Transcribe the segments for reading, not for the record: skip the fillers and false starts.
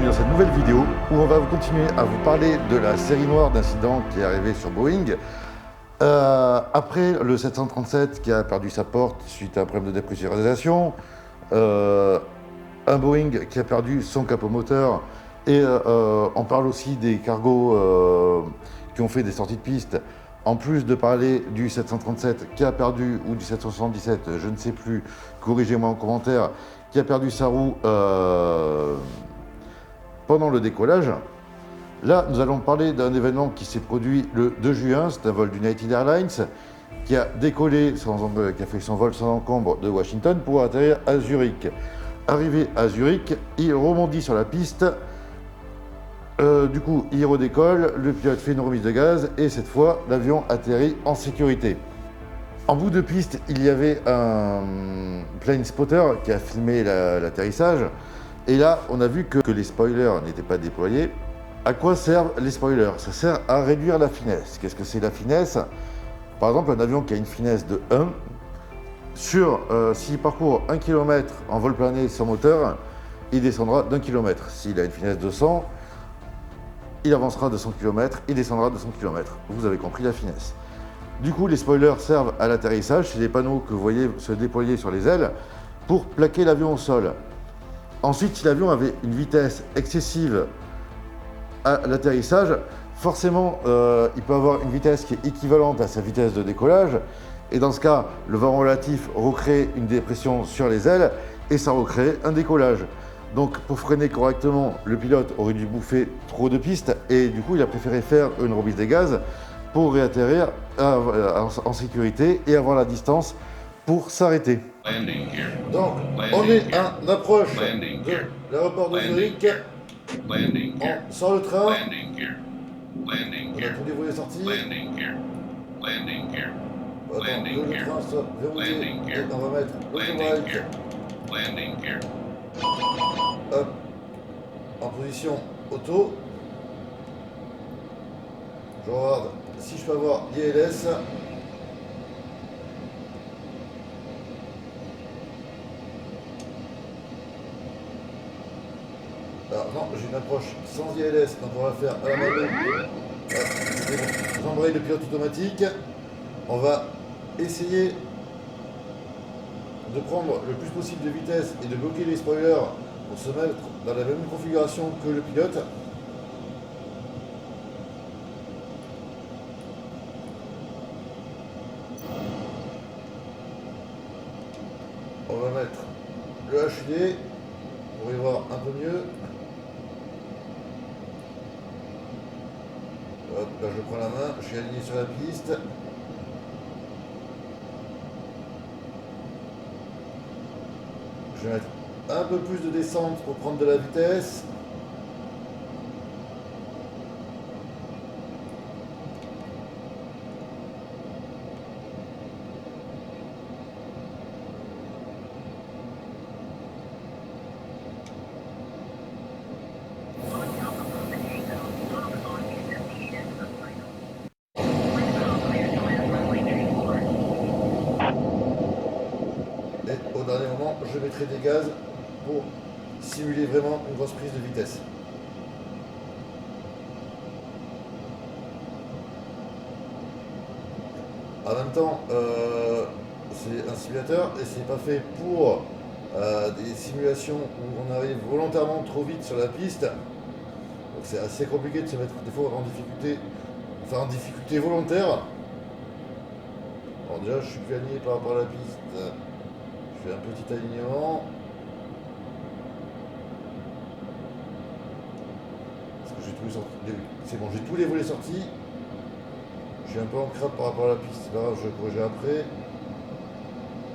bienvenue dans cette nouvelle vidéo où on va continuer à vous parler de la série noire d'incidents qui est arrivée sur Boeing. Après le 737 qui a perdu sa porte suite à un problème de dépressurisation, un Boeing qui a perdu son capot moteur, et on parle aussi des cargos qui ont fait des sorties de piste, en plus de parler du 737 qui a perdu, ou du 777, je ne sais plus, corrigez-moi en commentaire, qui a perdu sa roue pendant le décollage. Là, nous allons parler d'un événement qui s'est produit le 2 juin, c'est un vol d'United Airlines qui a décollé, qui a fait son vol sans encombre de Washington pour atterrir à Zurich. Arrivé à Zurich, il rebondit sur la piste, du coup il redécolle, le pilote fait une remise de gaz et cette fois l'avion atterrit en sécurité. En bout de piste, il y avait un plane spotter qui a filmé l'atterrissage et là on a vu que les spoilers n'étaient pas déployés. À quoi servent les spoilers? Ça sert à réduire la finesse. Qu'est-ce que c'est la finesse? Par exemple, un avion qui a une finesse de 1, s'il parcourt 1 km en vol plané sans moteur, il descendra d'1 km. S'il a une finesse de 100, il avancera de 100 km, il descendra de 100 km. Vous avez compris la finesse. Du coup, les spoilers servent à l'atterrissage. C'est des panneaux que vous voyez se déployer sur les ailes pour plaquer l'avion au sol. Ensuite, si l'avion avait une vitesse excessive à l'atterrissage, forcément, il peut avoir une vitesse qui est équivalente à sa vitesse de décollage. Et dans ce cas, le vent relatif recrée une dépression sur les ailes et ça recrée un décollage. Donc, pour freiner correctement, le pilote aurait dû bouffer trop de pistes et du coup, il a préféré faire une remise des gaz pour réatterrir en sécurité et avoir la distance pour s'arrêter. Donc, on est en approche de l'aéroport de Zurich. On sort le train. On a tous les volets sortis. Attends, que le train soit verrouillé et on va mettre l'autobreak. Hop, en position auto. Je regarde si je peux avoir l'ILS. Alors non, j'ai une approche sans ILS, donc on va faire à la mano. J'embraye le pilote automatique. On va essayer de prendre le plus possible de vitesse et de bloquer les spoilers pour se mettre dans la même configuration que le pilote. On va mettre le HUD pour y voir un peu mieux. Hop, là je prends la main, je suis aligné sur la piste. Je vais mettre un peu plus de descente pour prendre de la vitesse. Et au dernier moment, je mettrai des gaz pour simuler vraiment une grosse prise de vitesse. En même temps, c'est un simulateur et c'est pas fait pour des simulations où on arrive volontairement trop vite sur la piste. Donc c'est assez compliqué de se mettre des fois en difficulté, enfin en difficulté volontaire. Alors déjà, je suis plus aligné par rapport à la piste. Je fais un petit alignement. Parce que j'ai tous les sorties. C'est bon, j'ai tous les volets sortis. Je suis un peu en crabe par rapport à la piste. C'est pas grave, je vais corriger après.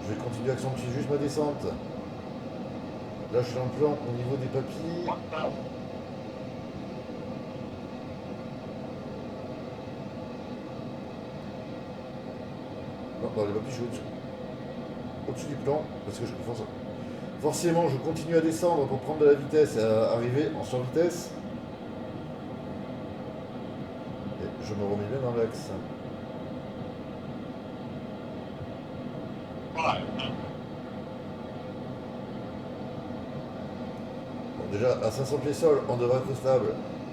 Je vais continuer à accentuer juste ma descente. Là, je suis en plan au niveau des papilles. Non, dans les papilles, je suis au-dessus du plan parce que je forcément je continue à descendre pour prendre de la vitesse et à arriver en survitesse. Et je me remets bien dans l'axe. déjà à 500 pieds sol, on devrait être stable.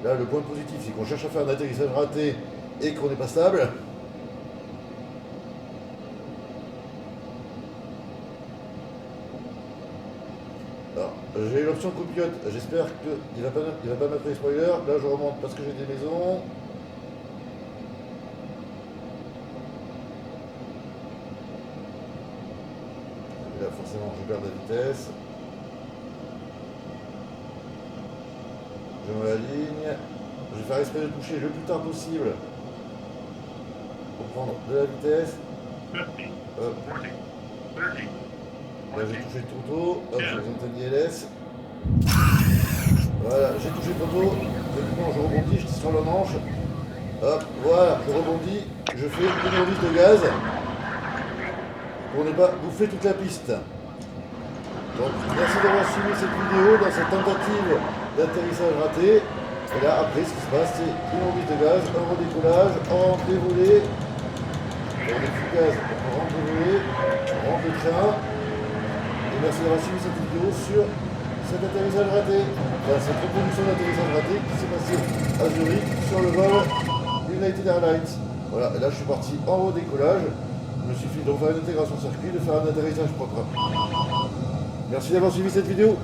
Là, le point positif, c'est qu'on cherche à faire un atterrissage raté et qu'on n'est pas stable. Alors, j'ai l'option copilote, j'espère qu'il va pas mettre les spoilers. Là, je remonte parce que j'ai des maisons. Et là, forcément, je perds de la vitesse. Je me aligne. Je vais faire exprès de toucher le plus tard possible pour prendre de la vitesse. Hop. Là, j'ai touché trop tôt. Hop, j'ai besoin de ILS. Voilà, j'ai touché trop tôt. Maintenant, je rebondis, je tire sur la manche. Hop, voilà, je rebondis. Je fais une remise de gaz pour ne pas bouffer toute la piste. Donc, merci d'avoir suivi cette vidéo dans cette tentative d'atterrissage raté. Et là, après, ce qui se passe, c'est une remise de gaz, un redécollage, on rentre les volets. On met du gaz, on rentre les volets, on rentre le train. Et merci d'avoir suivi cette vidéo sur cet atterrissage raté. Enfin, cette reproduction d'atterrissage raté qui s'est passé à Zurich sur le vol United Airlines. Voilà, et là je suis parti en redécollage. Il me suffit de faire une intégration circuit, de faire un atterrissage propre. Merci d'avoir suivi cette vidéo.